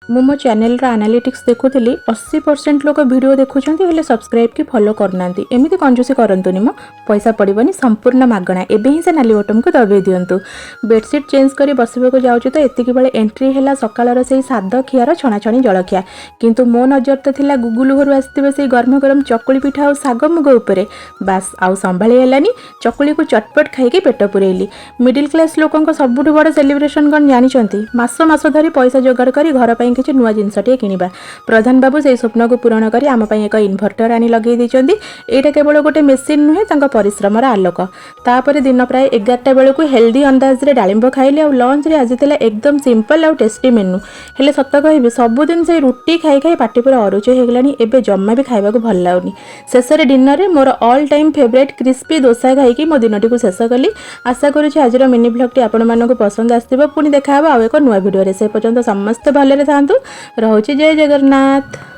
मु मो channel analytics देखुली 80% लोक वीडियो देखुंत हेल्ले सब्सक्राइब कि फॉलो करना एमती कंजूसी करतुनि मो पैसा पड़ोनी संपूर्ण मागणा एवं ही से नाली बटन को दबाई दिंतु। बेडसीट चेंज कर बसवाक जाऊँ तो एतिक बेले एंट्री है सकाल से साद खियार छणाछणी जलखिया किंतु मो नजर तो थिला गुगुल घर आसते से गरम गरम चकुली पिठा और साग मुग उपरे बास आउ संभाली हेलानी चकुली को चटपट खाई पेट पुरेली। मिडिल क्लास लोकों सबुठ बड़ सेलिब्रेशन कौन जानते मास मास धरी पैसा जोगाड़ कर घर पर किसी नुआ जिनसटे किनिबा। प्रधान बाबू से स्वप्न को पूरण कर आम एक इन्भर्टर आनी लगे देइछन्ती। एटा केवल गोटे मेसीन नुहे परिश्रमर आलोक। तापर दिन प्राय 11टा बेलू हेल्दी अंदाज रे डालिंब खाइले और लंच रे आज थिला एकदम सिंपल और टेस्टी मेनू। हेले सत कहबी सबुदिन से रुटी खाई खाई पाटी पूरा अरुच हो गलानी एबे जम्मा भी खाइबा को भल लागुनी। शेष रे डिनर रे मोर all time favourite crispy dosa खाई मो दिनटी को शेष कली। आशा करुछि आज मिनी ब्लॉग आपण मानक पसंद आसथिबो। पुणी देखा आउ एक नुआ वीडियो रे। से पर्यंत समस्त भलरे थांतु। रहुछि जय जगन्नाथ।